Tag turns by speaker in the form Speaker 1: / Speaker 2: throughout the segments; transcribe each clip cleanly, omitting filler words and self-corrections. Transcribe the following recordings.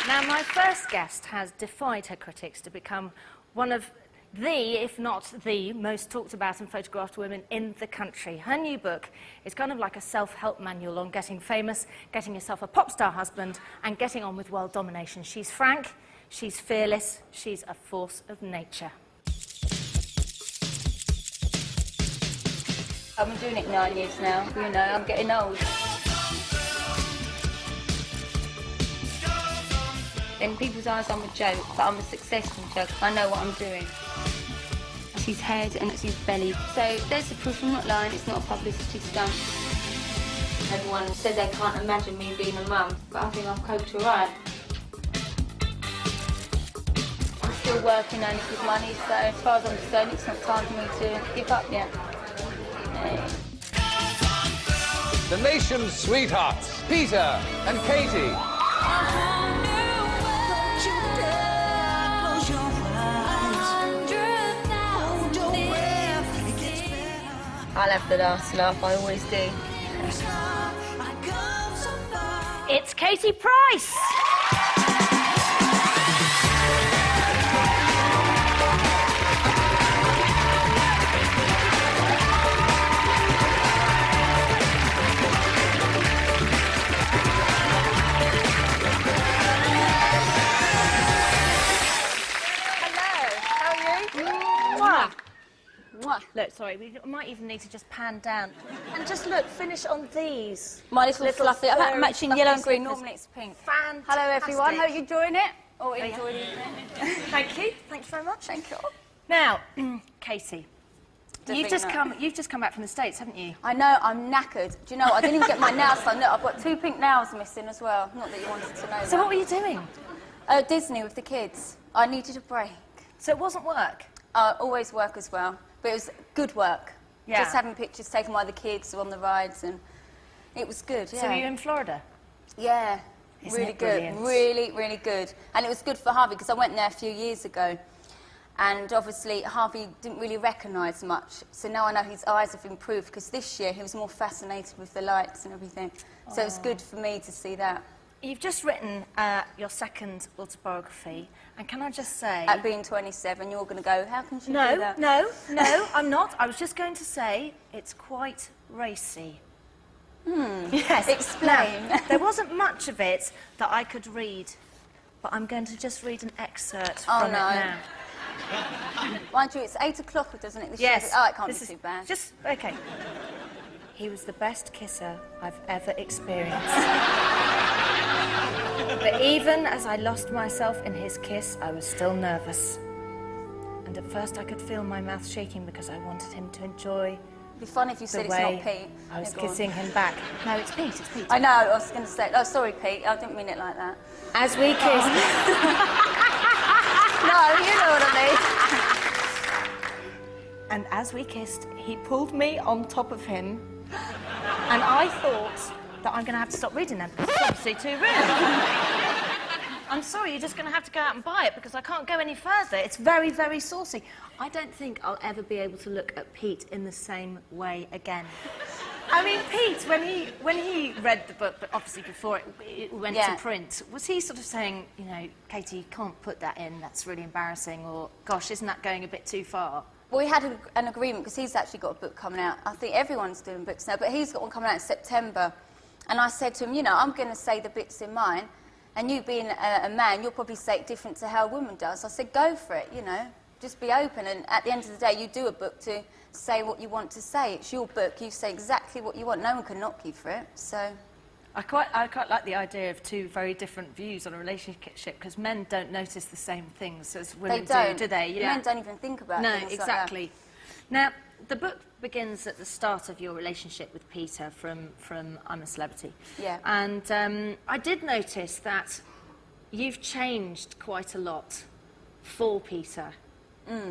Speaker 1: Now, my first guest has defied her critics to become one of the, if not the, most talked about and photographed women in the country. Her new book is kind of like a self-help manual on getting famous, getting yourself a pop star husband, and getting on with world domination. She's frank, she's fearless, she's a force of nature.
Speaker 2: I've been doing it 9 years now, you know, I'm getting old. In people's eyes, I'm a joke, but I'm a successful joke. I know what I'm doing. That's his head and it's his belly. So there's the proof. I'm not lying. It's not a publicity stunt. Everyone said they can't imagine me being a mum, but I think I've coped all right. I'm still working, earning good money, so as far as I'm concerned, it's not time for me to give up yet.
Speaker 3: The nation's sweethearts, Peter and Katie.
Speaker 2: I'll have the last laugh, I always do.
Speaker 1: It's Katie Price! Look, sorry, we might even need to just pan down. And just look, finish on these.
Speaker 2: My little fluffy. I'm matching yellow and green, normally it's pink.
Speaker 1: Fantastic.
Speaker 2: Hello everyone, hope you're enjoying it. Or enjoying it.
Speaker 1: Thank you. Thanks very much.
Speaker 2: Thank you.
Speaker 1: Now, Katie, you've just come back from the States, haven't you?
Speaker 2: I know, I'm knackered. Do you know what? I didn't even get my nails done. Look, I've got 2 pink nails missing as well. Not that you wanted to know that.
Speaker 1: So what were you doing?
Speaker 2: Disney with the kids. I needed a break.
Speaker 1: So it wasn't work?
Speaker 2: Always work as well. But it was good work.
Speaker 1: Yeah.
Speaker 2: Just having pictures taken by the kids on the rides, and it was good, yeah.
Speaker 1: So were you in Florida?
Speaker 2: Yeah.
Speaker 1: Isn't
Speaker 2: really
Speaker 1: it
Speaker 2: good.
Speaker 1: brilliant?
Speaker 2: Really, really good. And it was good for Harvey, because I went there a few years ago. And obviously, Harvey didn't really recognise much. So now I know his eyes have improved, because this year he was more fascinated with the lights and everything. So it's good for me to see that.
Speaker 1: You've just written your second autobiography, and can I just say...
Speaker 2: At being 27, you're going to go, how can she do that?
Speaker 1: No, I'm not. I was just going to say it's quite racy. Yes.
Speaker 2: Explain.
Speaker 1: Now, there wasn't much of it that I could read, but I'm going to just read an excerpt from it now.
Speaker 2: Mind you, it's 8 o'clock, doesn't it?
Speaker 1: Yes.
Speaker 2: Oh, it can't be too bad.
Speaker 1: Just, OK. He was the best kisser I've ever experienced. But even as I lost myself in his kiss, I was still nervous. And at first I could feel my mouth shaking because I wanted him to enjoy
Speaker 2: It'd be funny if you said it's not Pete.
Speaker 1: I was kissing him back. No, it's Pete, it's Pete.
Speaker 2: I know, I was going to say, oh, sorry, Pete, I didn't mean it like that.
Speaker 1: As we kissed...
Speaker 2: No, you know what I mean.
Speaker 1: And as we kissed, he pulled me on top of him, and I thought that I'm going to have to stop reading them. It's obviously too rude. I'm sorry, you're just going to have to go out and buy it because I can't go any further. It's very, very saucy. I don't think I'll ever be able to look at Pete in the same way again. I mean, Pete, when he read the book, but obviously before it went to print, was he sort of saying, you know, Katie, you can't put that in, that's really embarrassing, or, gosh, isn't that going a bit too far?
Speaker 2: Well, we had an agreement, because he's actually got a book coming out. I think everyone's doing books now, but he's got one coming out in September. And I said to him, you know, I'm going to say the bits in mine, and you being a man, you'll probably say it different to how a woman does. I said, go for it, you know, just be open. And at the end of the day, you do a book to say what you want to say. It's your book, you say exactly what you want. No one can knock you for it, so...
Speaker 1: I quite like the idea of two very different views on a relationship, because men don't notice the same things as women do they?
Speaker 2: Yeah. Men don't even think about things like that.
Speaker 1: No, exactly. Now, the book begins at the start of your relationship with Peter from I'm a Celebrity.
Speaker 2: Yeah.
Speaker 1: And I did notice that you've changed quite a lot for Peter.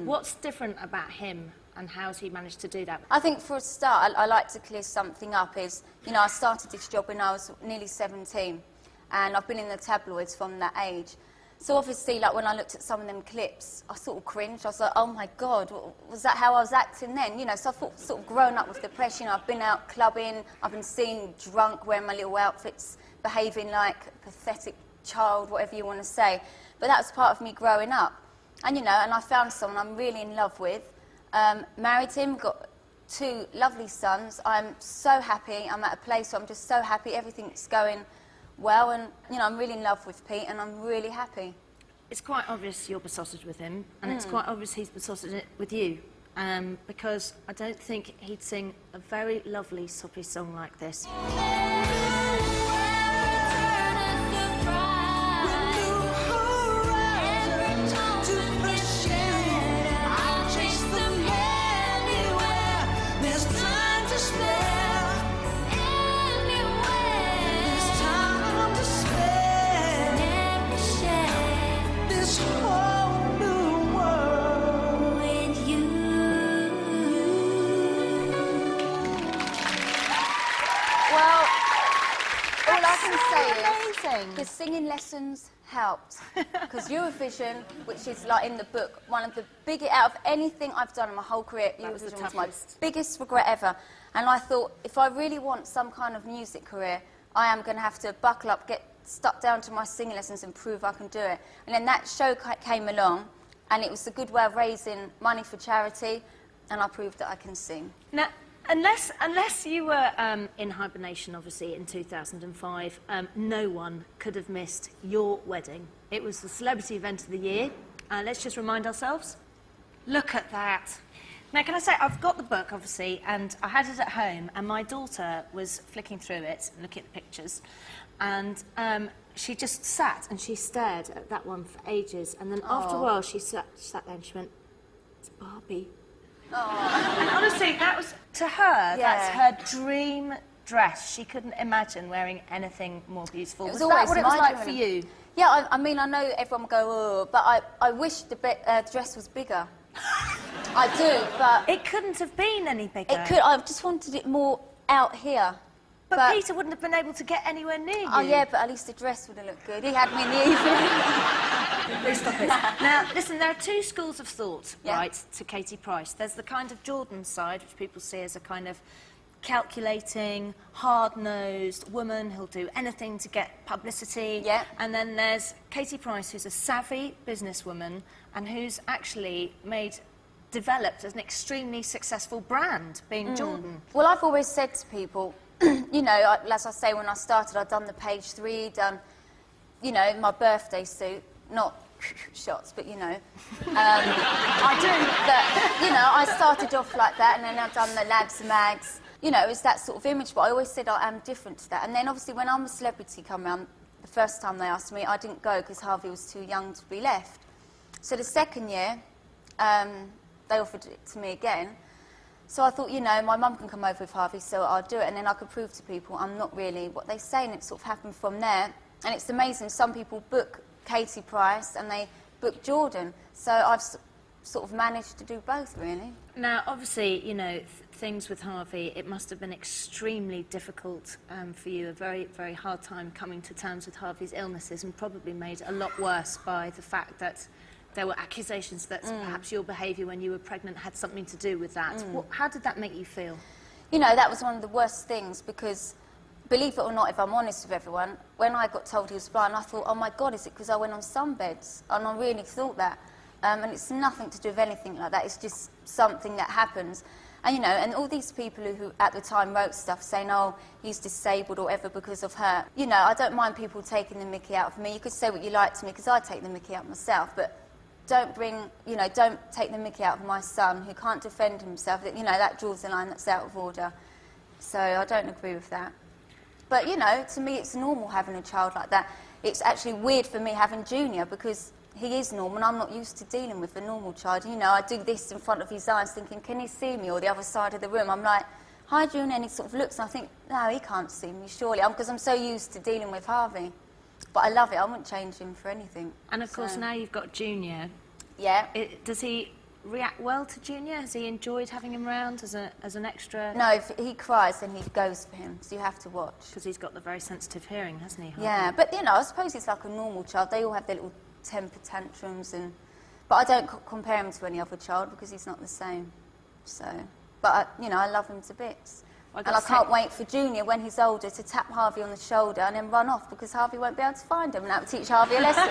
Speaker 1: What's different about him, and how's he managed to do that?
Speaker 2: I think for a start, I like to clear something up is, you know, I started this job when I was nearly 17, and I've been in the tabloids from that age. So obviously, like, when I looked at some of them clips, I sort of cringed. I was like, oh my God, was that how I was acting then? You know, so I thought, sort of grown up with the press, you know, I've been out clubbing, I've been seen drunk, wearing my little outfits, behaving like a pathetic child, whatever you want to say. But that was part of me growing up. And, you know, and I found someone I'm really in love with, married him, got 2 lovely sons. I'm so happy. I'm at a place where I'm just so happy. Everything's going well. And, you know, I'm really in love with Pete, and I'm really happy.
Speaker 1: It's quite obvious you're besotted with him, and it's quite obvious he's besotted with you. Because I don't think he'd sing a very lovely soppy song like this.
Speaker 2: The singing lessons helped, because Eurovision, which is like in the book, one of the biggest, out of anything I've done in my whole career, Eurovision was my biggest regret ever. And I thought, if I really want some kind of music career, I am going to have to buckle up, get stuck down to my singing lessons and prove I can do it. And then that show came along, and it was a good way of raising money for charity, and I proved that I can sing.
Speaker 1: Now, unless you were in hibernation, obviously, in 2005, no one could have missed your wedding. It was the celebrity event of the year. Let's just remind ourselves. Look at that. Now, can I say, I've got the book, obviously, and I had it at home, and my daughter was flicking through it, looking at the pictures, and she just sat and she stared at that one for ages, and then after a while she sat there and she went, "It's Barbie." And honestly, that was, to her, that's her dream dress. She couldn't imagine wearing anything more beautiful. Was that what it was like for you?
Speaker 2: Yeah, I mean, I know everyone will go, oh, but I wish the dress was bigger. I do, but...
Speaker 1: It couldn't have been any bigger.
Speaker 2: It could. I just wanted it more out here.
Speaker 1: But Peter wouldn't have been able to get anywhere near you.
Speaker 2: Oh, yeah, but at least the dress would have looked good. He had me in the evening.
Speaker 1: Please stop it. Now, listen, there are 2 schools of thought, right, to Katie Price. There's the kind of Jordan side, which people see as a kind of calculating, hard-nosed woman who'll do anything to get publicity.
Speaker 2: Yeah.
Speaker 1: And then there's Katie Price, who's a savvy businesswoman and who's actually developed an extremely successful brand, being Jordan.
Speaker 2: Well, I've always said to people, you know, as I say, when I started, I'd done the page 3, done, you know, my birthday suit, not shots, but, you know. I do. But, you know, I started off like that, and then I've done the lads and mags. You know, it's that sort of image, but I always said I am different to that. And then, obviously, when I'm a celebrity come round, the first time they asked me, I didn't go because Harvey was too young to be left. So the second year, they offered it to me again. So I thought, you know, my mum can come over with Harvey, so I'll do it, and then I could prove to people I'm not really what they say, and it sort of happened from there. And it's amazing, some people book Katie Price and they book Jordan, so I've sort of managed to do both, really.
Speaker 1: Now, obviously, you know, things with Harvey, it must have been extremely difficult for you, a very, very hard time coming to terms with Harvey's illnesses, and probably made a lot worse by the fact that there were accusations that perhaps your behaviour when you were pregnant had something to do with that. How did that make you feel?
Speaker 2: You know, that was one of the worst things, because, believe it or not, if I'm honest with everyone, when I got told he was blind, I thought, oh my God, is it because I went on sunbeds? And I really thought that. And it's nothing to do with anything like that, it's just something that happens. And, you know, and all these people who at the time wrote stuff saying, oh, he's disabled or whatever because of her. You know, I don't mind people taking the mickey out of me. You could say what you like to me, because I take the mickey out myself, but don't take the mickey out of my son who can't defend himself. You know, that draws the line, that's out of order. So I don't agree with that. But, you know, to me it's normal having a child like that. It's actually weird for me having Junior, because he is normal and I'm not used to dealing with a normal child. You know, I do this in front of his eyes thinking, can he see me, or the other side of the room? I'm like, hi Junior, and he sort of looks and I think, no, he can't see me, surely. Because I'm so used to dealing with Harvey. But I love it, I wouldn't change him for anything.
Speaker 1: And of course, now you've got Junior.
Speaker 2: Yeah.
Speaker 1: Does he react well to Junior? Has he enjoyed having him around as an extra?
Speaker 2: No, if he cries, then he goes for him, so you have to watch.
Speaker 1: Because he's got the very sensitive hearing, hasn't he, Harvey?
Speaker 2: Yeah, but, you know, I suppose it's like a normal child. They all have their little temper tantrums, but I don't compare him to any other child because he's not the same. So, but, you know, I love him to bits.
Speaker 1: Well,
Speaker 2: And I can't wait for Junior, when he's older, to tap Harvey on the shoulder and then run off because Harvey won't be able to find him, and that will teach Harvey a lesson.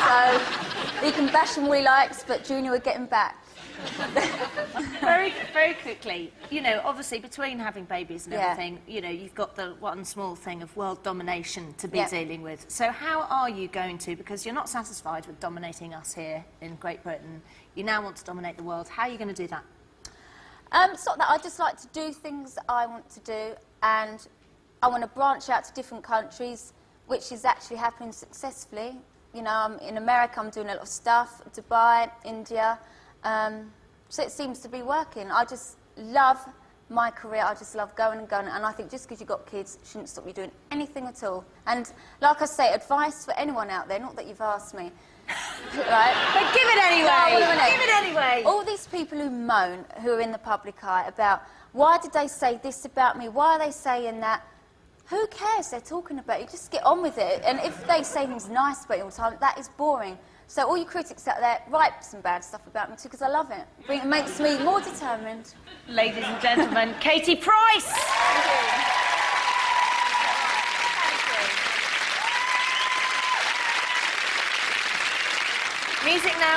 Speaker 2: So he can bash him all he likes, but Junior will get him back.
Speaker 1: Very, very quickly, you know, obviously between having babies and
Speaker 2: Yeah.
Speaker 1: everything, you know, you've got the one small thing of world domination to be
Speaker 2: Yeah.
Speaker 1: dealing with. So how are you going to, because you're not satisfied with dominating us here in Great Britain, you now want to dominate the world. How are you going to do that?
Speaker 2: It's not that. I just like to do things that I want to do, and I want to branch out to different countries, which is actually happening successfully. You know, in America, I'm doing a lot of stuff, Dubai, India, so it seems to be working. I just love my career. I just love going and going, and I think just because you've got kids shouldn't stop you doing anything at all. And like I say, advice for anyone out there, not that you've asked me, right?
Speaker 1: But give it anyway!
Speaker 2: No, wait a minute.
Speaker 1: Give it anyway!
Speaker 2: All these people who moan, who are in the public eye, about why did they say this about me, why are they saying that? Who cares? They're talking about you. Just get on with it. And if they say things nice about you all the time, that is boring. So all you critics out there, write some bad stuff about me too, because I love it. It makes me more determined.
Speaker 1: Ladies and gentlemen, Katie Price! Music now